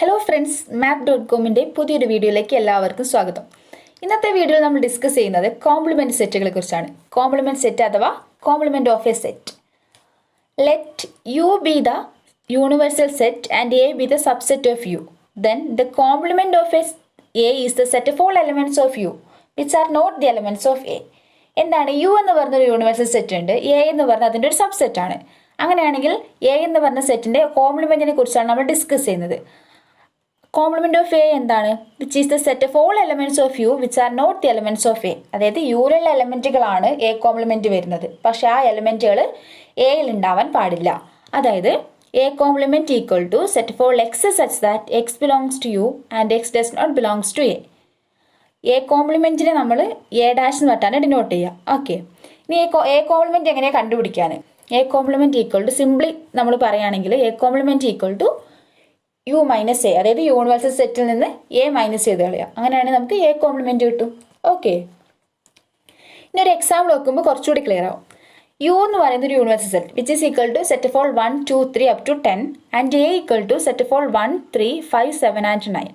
Hello friends, math.comന്റെ പുതിയൊരു വീഡിയോയിലേക്ക് എല്ലാവർക്കും സ്വാഗതം. ഇന്നത്തെ വീഡിയോയിൽ നമ്മൾ ഡിസ്കസ് ചെയ്യുന്നത് കോംപ്ലിമെന്റ് സെറ്റുകളെ കുറിച്ചാണ്. കോംപ്ലിമെന്റ് സെറ്റ് അഥവാ complement of A set. Let U be the universal set and A be the subset of U. Then the complement of A is the set of all elements of U which are not the elements of A. എന്താണ് U എന്ന് പറഞ്ഞൊരു universal set ഉണ്ട്, A എന്ന് പറഞ്ഞ അതിൻ്റെ ഒരു subset ആണ്. അങ്ങനെയാണെങ്കിൽ എ എന്ന് പറഞ്ഞ സെറ്റിന്റെ കോംപ്ലിമെന്റിനെ കുറിച്ചാണ് നമ്മൾ ഡിസ്കസ് ചെയ്യുന്നത്. കോംപ്ലിമെന്റ് ഓഫ് എ എന്താണ്? Which is the set of all elements of U which are not the elements of A. അതായത് യുയിലുള്ള എലമെന്റുകളാണ് എ കോംപ്ലിമെന്റ് വരുന്നത്, പക്ഷെ ആ എലമെന്റുകൾ എയിൽ ഉണ്ടാവാൻ പാടില്ല. അതായത് A complement equal to set of all X such that X belongs to U and X does not belongs to A. A കോംപ്ലിമെന്റിനെ നമ്മൾ എ ഡാഷ് എന്ന് പറഞ്ഞാണ് ഡിനോട്ട് ചെയ്യുക. ഓക്കെ, ഇനി എ കോംപ്ലിമെന്റ് എങ്ങനെയാണ് കണ്ടുപിടിക്കാൻ? A complement equal to simply നമ്മൾ പറയുകയാണെങ്കിൽ A complement equal to U minus A, അതായത് യൂണിവേഴ്സൽ സെറ്റിൽ നിന്ന് എ മൈനസ് ചെയ്ത് കളയാം. അങ്ങനെയാണെങ്കിൽ നമുക്ക് എ കോംപ്ലിമെന്റ് കിട്ടും. ഓക്കെ, ഇനി ഒരു എക്സാമ്പിൾ നോക്കുമ്പോൾ കുറച്ചുകൂടി ക്ലിയർ ആവും. യു എന്ന് പറയുന്ന ഒരു universal set which is equal to set of all 1, 2, 3 up to 10 and A equal to set of all 1, 3, 5, 7 and 9.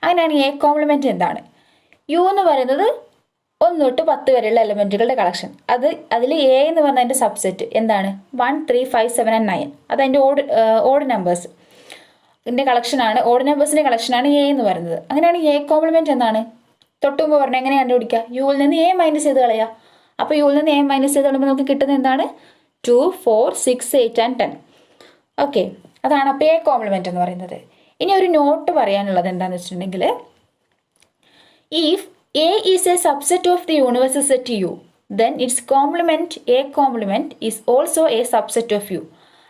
അങ്ങനെയാണെങ്കിൽ എ കോംപ്ലിമെന്റ് എന്താണ്? യു എന്ന് പറയുന്നത് 1 തൊട്ട് 10 വരെയുള്ള എലമെന്റുകളുടെ കളക്ഷൻ. അതിൽ എ എന്ന് പറഞ്ഞ അതിന്റെ സബ്സെറ്റ് എന്താണ്? 1, 3, 5, 7 ആൻഡ് 9. അത് അതിന്റെ ഓഡ് നമ്പേഴ്സ് കളക്ഷനാണ്, ഓഡ് നമ്പേഴ്സിന്റെ കളക്ഷനാണ് എ എന്ന് പറയുന്നത്. അങ്ങനെയാണ് എ കോംപ്ലിമെന്റ് എന്താണ്? തൊട്ടുമുമ്പ് പറഞ്ഞാൽ എങ്ങനെ കണ്ടുപിടിക്കുക? യുവിൽ നിന്ന് എ മൈനസ് ചെയ്ത് കളയാം. അപ്പോൾ യുവിൽ നിന്ന് എ മൈനസ് ചെയ്ത് കളയുമ്പോൾ നമുക്ക് കിട്ടുന്നത് എന്താണ്? 2, 4, 6, 8 ആൻഡ് 10. ഓക്കെ, അതാണ് അപ്പോൾ എ കോംപ്ലിമെന്റ് എന്ന് പറയുന്നത്. ഇനി ഒരു നോട്ട് പറയാനുള്ളത് എന്താണെന്ന് വെച്ചിട്ടുണ്ടെങ്കിൽ, if A is a subset of the universal set U then its complement A complement is also a subset of U.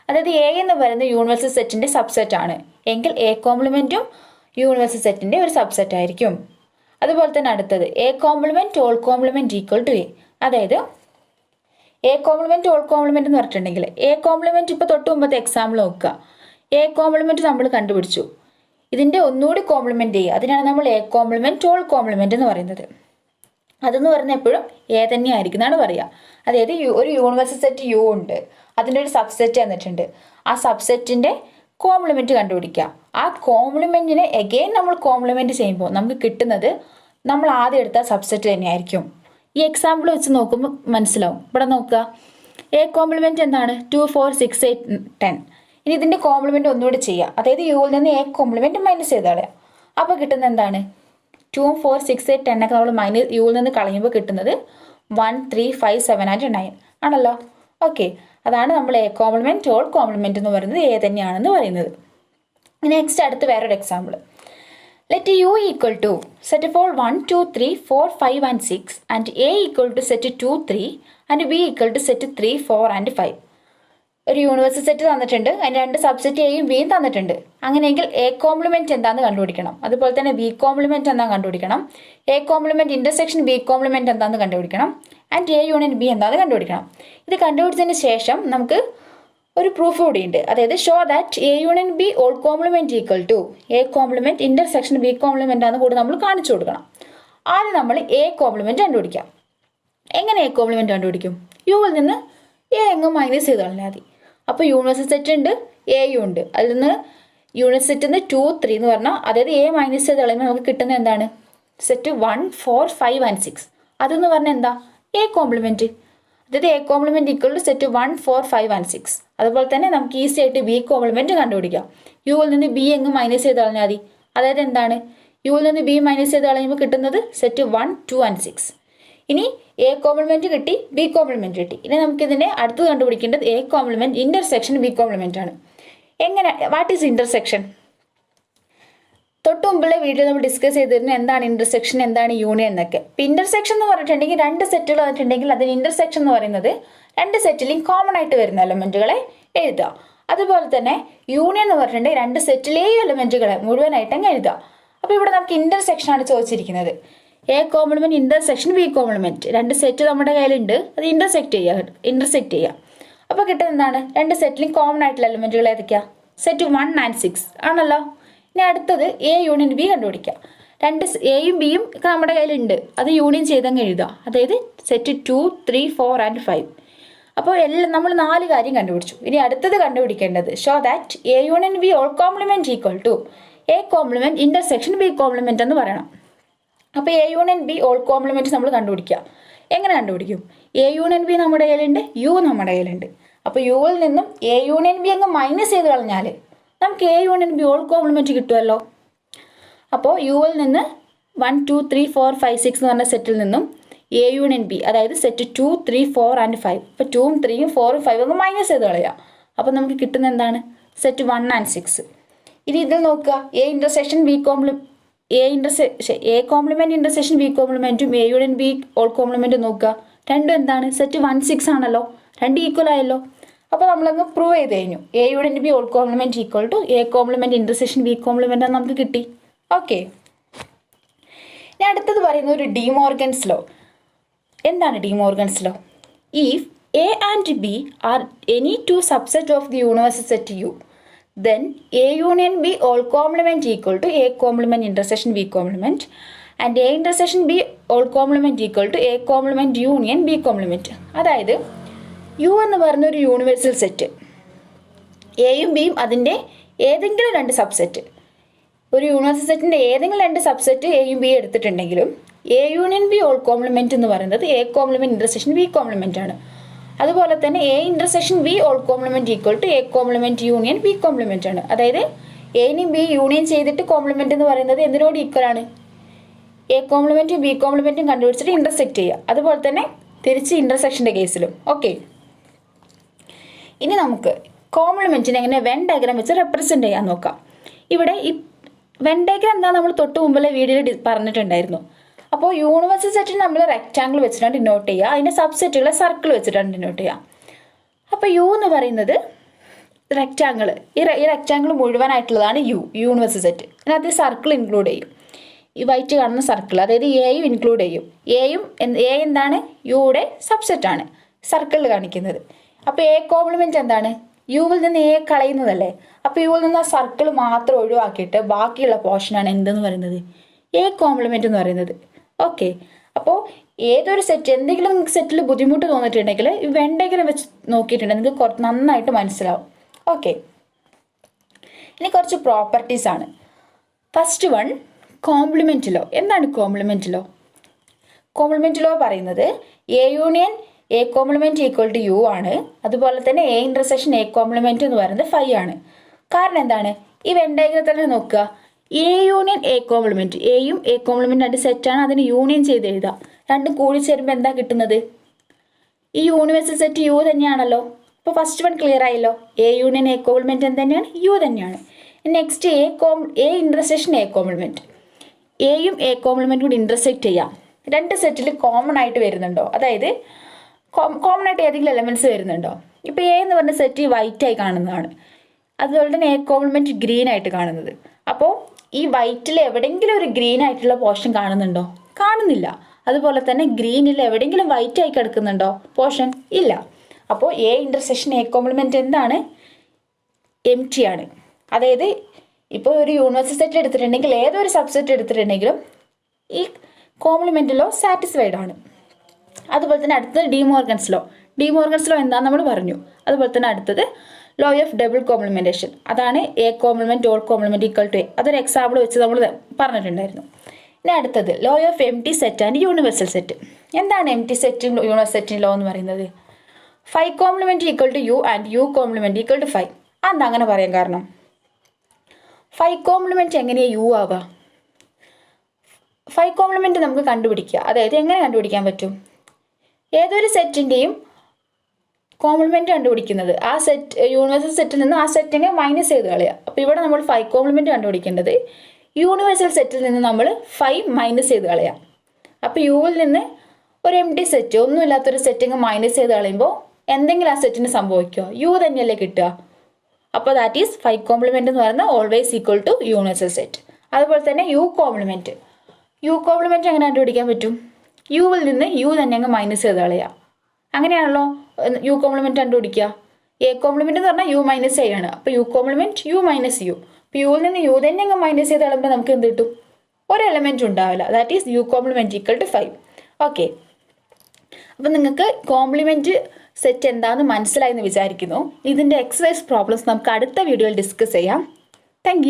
അതായത് എ എന്ന് പറയുന്ന യൂണിവേഴ്സൽ സെറ്റിന്റെ സബ്സെറ്റ് ആണ് എങ്കിൽ എ കോംപ്ലിമെന്റും യൂണിവേഴ്സൽ സെറ്റിന്റെ ഒരു സബ്സെറ്റ് ആയിരിക്കും. അതുപോലെ തന്നെ അടുത്തത് A complement whole complement equal to A. അതായത് എ കോംപ്ലിമെന്റ് ഓൾ കോംപ്ലിമെന്റ് എന്ന് പറഞ്ഞിട്ടുണ്ടെങ്കിൽ എ കോംപ്ലിമെന്റ് ഇപ്പോൾ തൊട്ട് മുമ്പത്തെ എക്സാമ്പിൾ നോക്കുക. എ കോംപ്ലിമെന്റ് നമ്മൾ കണ്ടുപിടിച്ചു, ഇതിന്റെ ഒന്നുകൂടി കോംപ്ലിമെന്റ് ചെയ്യുക, അതിനാണ് നമ്മൾ എ കോംപ്ലിമെന്റ് ഓൾ കോംപ്ലിമെന്റ് എന്ന് പറയുന്നത്. അതെന്ന് പറഞ്ഞാൽ എപ്പോഴും എ തന്നെ ആയിരിക്കും എന്നാണ് പറയുക. അതായത് ഒരു യൂണിവേഴ്സൽ സെറ്റ് യു ഉണ്ട്, അതിൻ്റെ ഒരു സബ്സെറ്റ് തന്നിട്ടുണ്ട്, ആ സബ്സെറ്റിന്റെ കോംപ്ലിമെന്റ് കണ്ടുപിടിക്കുക. ആ കോംപ്ലിമെന്റിനെ എഗെയിൻ നമ്മൾ കോംപ്ലിമെന്റ് ചെയ്യുമ്പോൾ നമുക്ക് കിട്ടുന്നത് നമ്മൾ ആദ്യം എടുത്ത സബ്സെറ്റ് തന്നെയായിരിക്കും. ഈ എക്സാമ്പിൾ വെച്ച് നോക്കുമ്പോൾ മനസ്സിലാവും. ഇവിടെ നോക്കുക, എ കോംപ്ലിമെന്റ് എന്താണ്? 2, 4, 6, 8, 10. ഇനി ഇതിന്റെ കോംപ്ലിമെന്റ് ഒന്നുകൂടി ചെയ്യുക, അതായത് യുവിൽ നിന്ന് എ കോംപ്ലിമെന്റ് മൈനസ് ചെയ്ത് കളയാം. അപ്പോൾ കിട്ടുന്നത് എന്താണ്? 2, 4, 6, 8, 10 ഒക്കെ നമ്മൾ യുവിൽ നിന്ന് കളയുമ്പോൾ കിട്ടുന്നത് 1, 3, 5, 7 ആൻഡ് 9 ആണല്ലോ. ഓക്കെ, അതാണ് നമ്മൾ എ കോംപ്ലിമെന്റ് ഓൾ കോംപ്ലിമെന്റ് എന്ന് പറയുന്നത് എ തന്നെയാണെന്ന് പറയുന്നത്. നെക്സ്റ്റ് അടുത്ത് വേറൊരു example. Let U equal to set of all 1, 2, 3, 4, 5 and 6 and A equal to set 2, 3 and B equal to set 3, 4 and 5. ഒരു യൂണിവേഴ്സൽ സെറ്റ് തന്നിട്ടുണ്ട്, അതിന് 2 സബ്സെറ്റ് എയും ബിയും തന്നിട്ടുണ്ട്. അങ്ങനെയെങ്കിൽ എ കോംപ്ലിമെന്റ് എന്താണെന്ന് കണ്ടുപിടിക്കണം. അതുപോലെ തന്നെ ബി കോംപ്ലിമെന്റ് എന്താണെന്ന് കണ്ടുപിടിക്കണം. A complement intersection B complement എന്താണെന്ന് കണ്ടുപിടിക്കണം. ആൻഡ് എ യൂണിയൻ ബി എന്താണെന്ന് കണ്ടുപിടിക്കണം. ഇത് കണ്ടുപിടിച്ചതിന് ശേഷം നമുക്ക് ഒരു പ്രൂഫ് കൂടിയുണ്ട്. അതായത് show that A union B whole complement equal to A complement intersection B complement ആണെന്ന് കൂടി നമ്മൾ കാണിച്ചു കൊടുക്കണം. ആദ്യം നമ്മൾ എ കോംപ്ലിമെന്റ് കണ്ടുപിടിക്കാം. എങ്ങനെ എ കോംപ്ലിമെന്റ് കണ്ടുപിടിക്കും? യുവിൽ നിന്ന് എ അങ്ങ് മൈനസ് ചെയ്ത് കളഞ്ഞാൽ മതി. അപ്പോൾ യൂണിവേഴ്സൽ സെറ്റ് ഉണ്ട്, എയും ഉണ്ട്. അതിൽ നിന്ന് യൂണിവേഴ്സൽ സെറ്റിൽ നിന്ന് 2, 3 എന്ന് പറഞ്ഞാൽ അതായത് എ മൈനസ് ചെയ്ത് കളയുമ്പോൾ നമുക്ക് കിട്ടുന്നത് എന്താണ്? Set 1, 4, 5 and 6. അതെന്ന് പറഞ്ഞാൽ എന്താ? A complement. അതായത് A complement equal to set 1, 4, 5 and 6. അതുപോലെ തന്നെ നമുക്ക് ഈസി ആയിട്ട് ബി കോംപ്ലിമെന്റ് കണ്ടുപിടിക്കാം. യുവിൽ നിന്ന് ബി അങ്ങ് മൈനസ് ചെയ്ത് കളഞ്ഞാൽ മതി. അതായത് എന്താണ്? യുവിൽ നിന്ന് ബി മൈനസ് ചെയ്ത് കളയുമ്പോൾ കിട്ടുന്നത് സെറ്റ് 1, 2 ആൻഡ് 6. ഇനി എ കോംപ്ലിമെന്റ് കിട്ടി, ബി കോംപ്ലിമെന്റ് കിട്ടി. ഇനി നമുക്കിതിനെ അടുത്ത് കണ്ടുപിടിക്കേണ്ടത് A complement intersection B complement ആണ്. എങ്ങനെ? What is intersection? തൊട്ട് മുമ്പുള്ള വീഡിയോ നമ്മൾ ഡിസ്കസ് ചെയ്തിരുന്നു എന്താണ് ഇന്റർസെക്ഷൻ, എന്താണ് യൂണിയൻ എന്നൊക്കെ. ഇപ്പം ഇന്റർസെക്ഷൻ എന്ന് പറഞ്ഞിട്ടുണ്ടെങ്കിൽ 2 സെറ്റുകൾ വന്നിട്ടുണ്ടെങ്കിൽ അതിന് ഇന്റർസെക്ഷൻ എന്ന് പറയുന്നത് 2 സെറ്റിലും കോമൺ ആയിട്ട് വരുന്ന എലമെന്റുകളെ എഴുതുക. അതുപോലെ തന്നെ യൂണിയൻ എന്ന് പറഞ്ഞിട്ടുണ്ടെങ്കിൽ 2 സെറ്റിലെയും എലമെന്റുകളെ മുഴുവനായിട്ടങ്ങ് എഴുതുക. അപ്പോൾ ഇവിടെ നമുക്ക് ഇന്റർസെക്ഷൻ ആണ് ചോദിച്ചിരിക്കുന്നത്. A complement intersection B complement 2 set നമ്മുടെ കയ്യിലുണ്ട്, അത് ഇന്റർസെക്ട് ചെയ്യുക. അപ്പോൾ കിട്ടുന്നത് എന്താണ്? 2 സെറ്റിലും കോമൺ ആയിട്ടുള്ള എലമെന്റുകൾ ഏതൊക്കെയാ? സെറ്റ് 1 ആൻഡ് 6 ആണല്ലോ. ഇനി അടുത്തത് എ യൂണിയൻ ബി കണ്ടുപിടിക്കുക. 2 എയും ബിയും ഒക്കെ നമ്മുടെ കയ്യിലുണ്ട്, അത് യൂണിയൻ ചെയ്തങ്ങ് എഴുതുക. അതായത് സെറ്റ് 2, 3, 4 ആൻഡ് 5. അപ്പോൾ എല്ലാം നമ്മൾ 4 കാര്യം കണ്ടുപിടിച്ചു. ഇനി അടുത്തത് കണ്ടുപിടിക്കേണ്ടത് show that A union B whole complement equal to A complement intersection B complement എന്ന് പറയണം. അപ്പോൾ A union B whole complement നമ്മൾ കണ്ടുപിടിക്കുക. എങ്ങനെ കണ്ടുപിടിക്കും? എ യൂണിയൻ ബി നമ്മുടെ കയ്യിലുണ്ട്, യു നമ്മുടെ കയ്യിലുണ്ട്. അപ്പോൾ യുവിൽ നിന്നും എ യൂണിയൻ ബി അങ്ങ് മൈനസ് ചെയ്ത് കളഞ്ഞാൽ നമുക്ക് A union B whole complement കിട്ടുമല്ലോ. അപ്പോൾ യുവിൽ നിന്ന് 1 2 3 4 5 6 എന്ന് പറഞ്ഞ സെറ്റിൽ നിന്നും എ യൂണിയൻ ബി, അതായത് സെറ്റ് 2 3 4 ആൻഡ് 5, ഇപ്പോൾ 2 3 4 5 അങ്ങ് മൈനസ് ചെയ്ത് കളയാം. അപ്പോൾ നമുക്ക് കിട്ടുന്ന എന്താണ്? Set 1 and 6. ഇനി ഇതിൽ നോക്കുക, A intersection B A complement intersection B കോംപ്ലിമെന്റും എ യൂണിയൻ ബി ഓൾ കോംപ്ലിമെന്റും നോക്കുക. രണ്ടും എന്താണ്? സെറ്റ് 1 6 ആണല്ലോ, രണ്ട് ഈക്വൽ ആയല്ലോ. അപ്പോൾ നമ്മളങ്ങ് പ്രൂവ് ചെയ്ത് കഴിഞ്ഞു. A union B whole complement equal to A complement intersection B complement നമുക്ക് കിട്ടി. ഓക്കെ, ഇനി അടുത്തത് പറയുന്നത് ഒരു ഡിമോർഗൻസ് ലോ. എന്താണ് De Morgan's law? If A and B are any two subset of the universal set U, then A union B all complement equal to A complement intersection B complement and A intersection B all complement equal to A complement union B complement. അതായത് U എന്ന് പറഞ്ഞ ഒരു universal set, എയും ബിയും അതിൻ്റെ ഏതെങ്കിലും 2 subset, ഒരു universal സെറ്റിൻ്റെ ഏതെങ്കിലും 2 സബ്സെറ്റ് എയും ബിയും എടുത്തിട്ടുണ്ടെങ്കിലും A union B whole complement എന്ന് പറയുന്നത് A complement intersection B complement ആണ്. അതുപോലെ തന്നെ A intersection B whole complement equal to A complement union B complement ആണ്. അതായത് എയും ബി യൂണിയൻ ചെയ്തിട്ട് കോംപ്ലിമെന്റ് എന്ന് പറയുന്നത് എന്തിനോട് ഈക്വൽ ആണ്? എ കോംപ്ലിമെന്റും ബി കോംപ്ലിമെന്റും കണ്ടുപിടിച്ചിട്ട് ഇന്റർസെക്ട് ചെയ്യുക. അതുപോലെ തന്നെ തിരിച്ച് ഇന്റർസെക്ഷന്റെ കേസിലും. ഓക്കെ, ഇനി നമുക്ക് കോംപ്ലിമെന്റിനെ എങ്ങനെ വെൻ ഡയഗ്രാം വെച്ച് റെപ്രസെന്റ് ചെയ്യാൻ നോക്കാം. ഇവിടെ ഈ വെൻ ഡയഗ്രാം എന്താ നമ്മൾ തൊട്ട് മുമ്പിലെ വീഡിയോയിൽ പറഞ്ഞിട്ടുണ്ടായിരുന്നു. അപ്പോൾ യൂണിവേഴ്സൽ സെറ്റിന് നമ്മൾ റെക്റ്റാങ്കിൾ വെച്ചിട്ടാണ് ഡിനോട്ട് ചെയ്യുക, അതിൻ്റെ സബ്സെറ്റുകളെ സർക്കിൾ വെച്ചിട്ടാണ് ഡിനോട്ട് ചെയ്യുക. അപ്പോൾ യു എന്ന് പറയുന്നത് റെക്റ്റാങ്കിൾ, ഈ റെക്റ്റാങ്കിൾ മുഴുവനായിട്ടുള്ളതാണ് യൂണിവേഴ്സൽ സെറ്റ്. അതിനകത്ത് സർക്കിൾ ഇൻക്ലൂഡ് ചെയ്യും. ഈ വൈറ്റ് കാണുന്ന സർക്കിൾ, അതായത് എയും ഇൻക്ലൂഡ് ചെയ്യും. എ എന്താണ്? യുടെ സബ്സെറ്റാണ് സർക്കിളിൽ കാണിക്കുന്നത്. അപ്പോൾ എ കോംപ്ലിമെന്റ് എന്താണ്? യുവിൽ നിന്ന് എ കളയുന്നതല്ലേ. അപ്പോൾ യുവിൽ നിന്ന് ആ സർക്കിൾ മാത്രം ഒഴിവാക്കിയിട്ട് ബാക്കിയുള്ള പോർഷനാണ് എന്തെന്ന് പറയുന്നത്? എ കോംപ്ലിമെന്റ് എന്ന് പറയുന്നത്. ഓക്കെ, അപ്പോൾ ഏതൊരു സെറ്റ്, എന്തെങ്കിലും നിങ്ങൾക്ക് സെറ്റിൽ ബുദ്ധിമുട്ട് തോന്നിയിട്ടുണ്ടെങ്കിൽ ഈ വെൻ ഡയഗ്രാം വെച്ച് നോക്കിയിട്ടുണ്ടെങ്കിൽ നിങ്ങൾക്ക് നന്നായിട്ട് മനസ്സിലാവും. ഓക്കെ, ഇനി കുറച്ച് പ്രോപ്പർട്ടീസ് ആണ്. First one, complement law. എന്താണ് കോംപ്ലിമെന്റ് ലോ? കോംപ്ലിമെന്റ് ലോ പറയുന്നത് A union A complement equal to U ആണ്. അതുപോലെ തന്നെ എ ഇന്റർസെക്ഷൻ എ കോംപ്ലിമെന്റ് എന്ന് പറയുന്നത് 5 ആണ്. കാരണം എന്താണ്? ഈ വെൻ ഡയഗ്രാം തന്നെ നോക്കുക, എ യൂണിയൻ എ കോംപ്ലിമെന്റ്, എയും എ കോംപ്ലിമെന്റ് രണ്ട് സെറ്റാണ്, അതിന് യൂണിയൻ ചെയ്ത് എഴുതാം. രണ്ടും കൂടി ചേരുമ്പോൾ എന്താ കിട്ടുന്നത്? ഈ യൂണിവേഴ്സൽ സെറ്റ് യു തന്നെയാണല്ലോ. അപ്പോൾ ഫസ്റ്റ് വൺ ക്ലിയർ ആയല്ലോ. എ യൂണിയൻ എ കോംപ്ലിമെന്റ് എന്ത് തന്നെയാണ്? യു തന്നെയാണ്. Next A intersection A complement, എയും എ കോംപ്ലിമെന്റ് കൂടി ഇന്റർസെക്ട് ചെയ്യാം. 2 സെറ്റിൽ കോമൺ ആയിട്ട് വരുന്നുണ്ടോ? അതായത് കോമൺ ആയിട്ട് ഏതെങ്കിലും എലമെന്റ്സ് വരുന്നുണ്ടോ? ഇപ്പോൾ എ എന്ന് പറഞ്ഞ സെറ്റ് വൈറ്റ് ആയി കാണുന്നതാണ്, അതുപോലെ തന്നെ എ കോംപ്ലിമെന്റ് ഗ്രീൻ ആയിട്ട് കാണുന്നത്. അപ്പോൾ ഈ വൈറ്റിൽ എവിടെയെങ്കിലും ഒരു ഗ്രീൻ ആയിട്ടുള്ള പോർഷൻ കാണുന്നുണ്ടോ? കാണുന്നില്ല. അതുപോലെ തന്നെ ഗ്രീനിൽ എവിടെയെങ്കിലും വൈറ്റ് ആയി കിടക്കുന്നുണ്ടോ പോർഷൻ? ഇല്ല. അപ്പോൾ എ ഇന്റർസെക്ഷൻ എ കോംപ്ലിമെന്റ് എന്താണ്? എംപ്റ്റി ആണ്. അതായത് ഇപ്പോൾ ഒരു യൂണിവേഴ്സൽ സെറ്റ് എടുത്തിട്ടുണ്ടെങ്കിൽ ഏതൊരു സബ്സെറ്റ് എടുത്തിട്ടുണ്ടെങ്കിലും ഈ കോംപ്ലിമെന്റ് ലോ സാറ്റിസ്ഫൈഡ് ആണ്. അതുപോലെ തന്നെ അടുത്തത് ഡിമോർഗൻസ് ലോ. ഡിമോർഗൻസ് ലോ എന്താണെന്ന് നമ്മൾ പറഞ്ഞു. അതുപോലെ തന്നെ അടുത്തത് ലോ ഓഫ് ഡബിൾ കോംപ്ലിമെന്റേഷൻ. അതാണ് A complement whole complement equal to A. അതൊരു എക്സാമ്പിൾ വെച്ച് നമ്മൾ പറഞ്ഞിട്ടുണ്ടായിരുന്നു. ഇനി അടുത്തത് law of empty set and universal set. എന്താണ് എംപ്റ്റി സെറ്റും യൂണിവേഴ്സൽ സെറ്റിൻ്റെ ലോ എന്ന് പറയുന്നത്? 5 complement equal to U and U complement equal to 5. അതെന്താ അങ്ങനെ പറയാൻ കാരണം? 5 കോംപ്ലിമെന്റ് എങ്ങനെയാണ് യു ആവുക? 5 കോംപ്ലിമെന്റ് നമുക്ക് കണ്ടുപിടിക്കുക. അതായത് എങ്ങനെ കണ്ടുപിടിക്കാൻ പറ്റും? ഏതൊരു സെറ്റിൻ്റെയും കോംപ്ലിമെന്റ് കണ്ടുപിടിക്കുന്നത് ആ സെറ്റ് യൂണിവേഴ്സൽ സെറ്റിൽ നിന്ന് ആ സെറ്റിനെ മൈനസ് ചെയ്ത് കളയുക. അപ്പോൾ ഇവിടെ നമ്മൾ 5 കോംപ്ലിമെന്റ് കണ്ടുപിടിക്കേണ്ടത് യൂണിവേഴ്സൽ സെറ്റിൽ നിന്ന് നമ്മൾ 5 മൈനസ് ചെയ്ത് കളയാം. അപ്പോൾ യുവിൽ നിന്ന് ഒരു എംപ്റ്റി സെറ്റ്, ഒന്നുമില്ലാത്തൊരു സെറ്റിങ് മൈനസ് ചെയ്ത് കളയുമ്പോൾ എന്തെങ്കിലും ആ സെറ്റിന് സംഭവിക്കുമോ? യു തന്നെയല്ലേ കിട്ടുക. അപ്പോൾ ദാറ്റ് ഈസ് 5 കോംപ്ലിമെന്റ് എന്ന് പറയുന്നത് always equal to universal set. അതുപോലെ തന്നെ യു കോംപ്ലിമെന്റ് എങ്ങനെ കണ്ടുപിടിക്കാൻ പറ്റും? യുവിൽ നിന്ന് യു തന്നെ അങ്ങ് മൈനസ് ചെയ്ത് കളയുക. അങ്ങനെയാണല്ലോ യു കോംപ്ലിമെന്റ് കണ്ടുപിടിക്കുക. എ കോംപ്ലിമെന്റ് എന്ന് പറഞ്ഞാൽ യു മൈനസ് എ ആണ്. അപ്പോൾ U complement U minus U. അപ്പോൾ യുവിൽ നിന്ന് യു തന്നെ അങ്ങ് മൈനസ് ചെയ്ത് കളയുമ്പോൾ നമുക്ക് എന്ത് കിട്ടും? ഒരു എലമെന്റ് ഉണ്ടാവില്ല. That is U complement equal to 5. Okay, അപ്പം നിങ്ങൾക്ക് കോംപ്ലിമെന്റ് സെറ്റ് എന്താണെന്ന് മനസ്സിലായെന്ന് വിചാരിക്കുന്നു. ഇതിൻ്റെ എക്സസൈസ് പ്രോബ്ലംസ് നമുക്ക് അടുത്ത വീഡിയോയിൽ ഡിസ്കസ് ചെയ്യാം. താങ്ക്